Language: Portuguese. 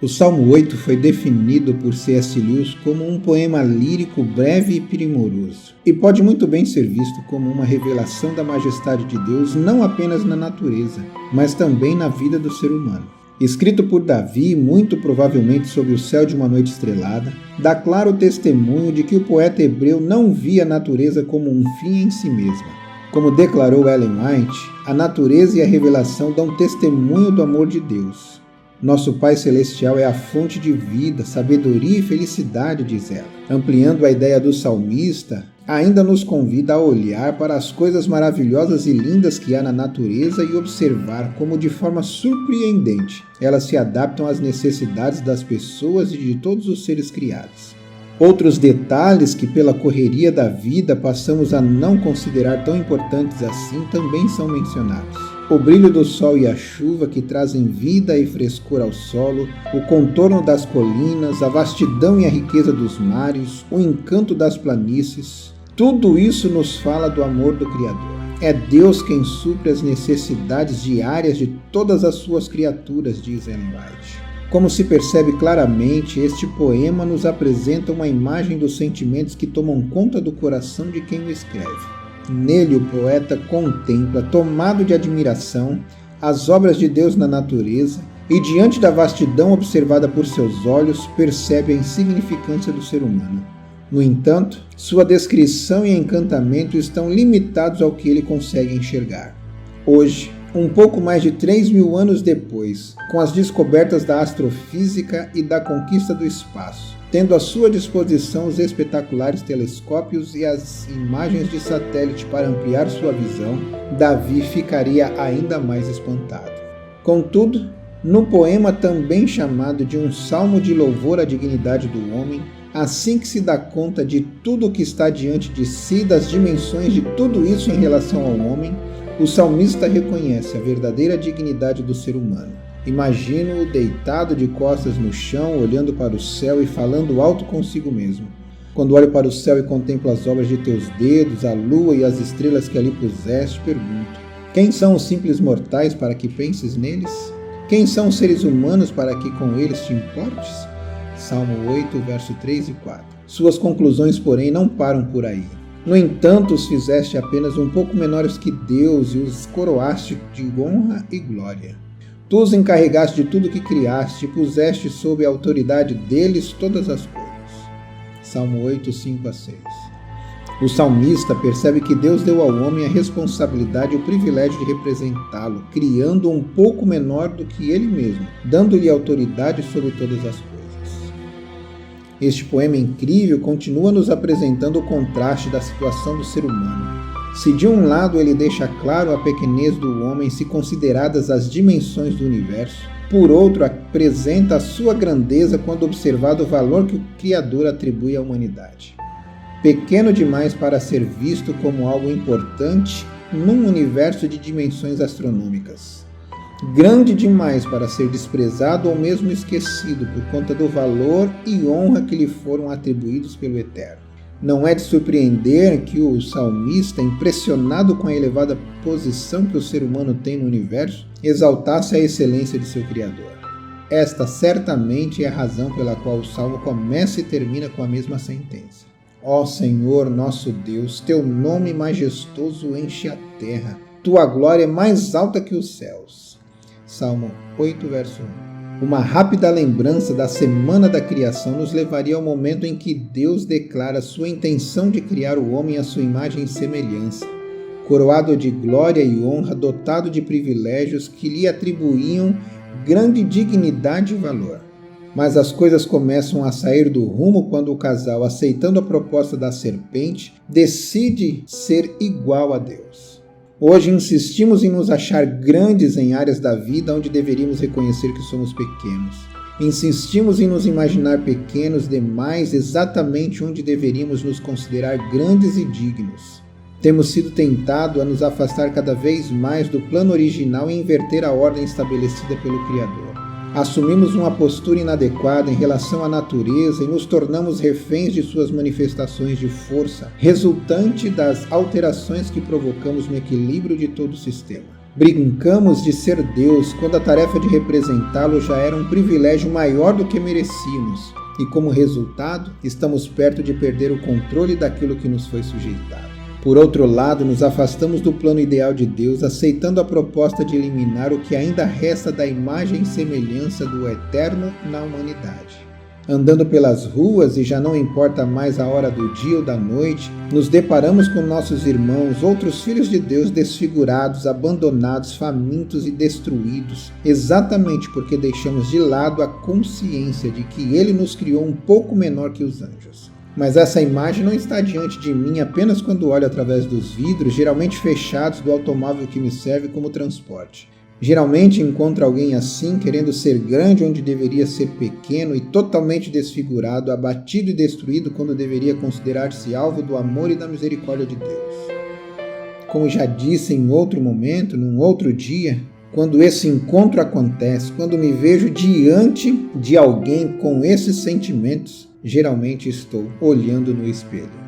O Salmo 8 foi definido por C.S. Lewis como um poema lírico breve e primoroso, e pode muito bem ser visto como uma revelação da majestade de Deus não apenas na natureza, mas também na vida do ser humano. Escrito por Davi, muito provavelmente sob o céu de uma noite estrelada, dá claro testemunho de que o poeta hebreu não via a natureza como um fim em si mesma. Como declarou Ellen White, a natureza e a revelação dão testemunho do amor de Deus. Nosso Pai Celestial é a fonte de vida, sabedoria e felicidade, diz ela. Ampliando a ideia do salmista, ainda nos convida a olhar para as coisas maravilhosas e lindas que há na natureza e observar como, de forma surpreendente, elas se adaptam às necessidades das pessoas e de todos os seres criados. Outros detalhes que, pela correria da vida, passamos a não considerar tão importantes assim também são mencionados. O brilho do sol e a chuva que trazem vida e frescor ao solo, o contorno das colinas, a vastidão e a riqueza dos mares, o encanto das planícies, tudo isso nos fala do amor do Criador. É Deus quem supre as necessidades diárias de todas as suas criaturas, diz Ellen White. Como se percebe claramente, este poema nos apresenta uma imagem dos sentimentos que tomam conta do coração de quem o escreve. Nele, o poeta contempla, tomado de admiração, as obras de Deus na natureza e, diante da vastidão observada por seus olhos, percebe a insignificância do ser humano. No entanto, sua descrição e encantamento estão limitados ao que ele consegue enxergar. Hoje, um pouco mais de 3.000 anos depois, com as descobertas da astrofísica e da conquista do espaço, tendo à sua disposição os espetaculares telescópios e as imagens de satélite para ampliar sua visão, Davi ficaria ainda mais espantado. Contudo, no poema também chamado de um salmo de louvor à dignidade do homem, assim que se dá conta de tudo o que está diante de si, das dimensões de tudo isso em relação ao homem, o salmista reconhece a verdadeira dignidade do ser humano. Imagino-o deitado de costas no chão, olhando para o céu e falando alto consigo mesmo. Quando olho para o céu e contemplo as obras de teus dedos, a lua e as estrelas que ali puseste, pergunto: quem são os simples mortais para que penses neles? Quem são os seres humanos para que com eles te importes? Salmo 8, verso 3 e 4. Suas conclusões, porém, não param por aí. No entanto, os fizeste apenas um pouco menores que Deus e os coroaste de honra e glória. Tu os encarregaste de tudo que criaste e puseste sob a autoridade deles todas as coisas. Salmo 8, 5 a 6. O salmista percebe que Deus deu ao homem a responsabilidade e o privilégio de representá-lo, criando um pouco menor do que ele mesmo, dando-lhe autoridade sobre todas as coisas. Este poema incrível continua nos apresentando o contraste da situação do ser humano. Se de um lado ele deixa claro a pequenez do homem se consideradas as dimensões do universo, por outro apresenta a sua grandeza quando observado o valor que o Criador atribui à humanidade. Pequeno demais para ser visto como algo importante num universo de dimensões astronômicas. Grande demais para ser desprezado ou mesmo esquecido por conta do valor e honra que lhe foram atribuídos pelo Eterno. Não é de surpreender que o salmista, impressionado com a elevada posição que o ser humano tem no universo, exaltasse a excelência de seu Criador. Esta certamente é a razão pela qual o salmo começa e termina com a mesma sentença. Ó Senhor, nosso Deus, teu nome majestoso enche a terra, tua glória é mais alta que os céus. Salmo 8, verso 1. Uma rápida lembrança da semana da criação nos levaria ao momento em que Deus declara sua intenção de criar o homem à sua imagem e semelhança, coroado de glória e honra, dotado de privilégios que lhe atribuíam grande dignidade e valor. Mas as coisas começam a sair do rumo quando o casal, aceitando a proposta da serpente, decide ser igual a Deus. Hoje insistimos em nos achar grandes em áreas da vida onde deveríamos reconhecer que somos pequenos. Insistimos em nos imaginar pequenos demais exatamente onde deveríamos nos considerar grandes e dignos. Temos sido tentados a nos afastar cada vez mais do plano original e inverter a ordem estabelecida pelo Criador. Assumimos uma postura inadequada em relação à natureza e nos tornamos reféns de suas manifestações de força, resultante das alterações que provocamos no equilíbrio de todo o sistema. Brincamos de ser Deus quando a tarefa de representá-lo já era um privilégio maior do que merecíamos, e como resultado, estamos perto de perder o controle daquilo que nos foi sujeitado. Por outro lado, nos afastamos do plano ideal de Deus, aceitando a proposta de eliminar o que ainda resta da imagem e semelhança do Eterno na humanidade. Andando pelas ruas, e já não importa mais a hora do dia ou da noite, nos deparamos com nossos irmãos, outros filhos de Deus desfigurados, abandonados, famintos e destruídos, exatamente porque deixamos de lado a consciência de que Ele nos criou um pouco menor que os anjos. Mas essa imagem não está diante de mim apenas quando olho através dos vidros, geralmente fechados, do automóvel que me serve como transporte. Geralmente encontro alguém assim, querendo ser grande onde deveria ser pequeno e totalmente desfigurado, abatido e destruído quando deveria considerar-se alvo do amor e da misericórdia de Deus. Como já disse em outro momento, num outro dia, quando esse encontro acontece, quando me vejo diante de alguém com esses sentimentos, geralmente estou olhando no espelho.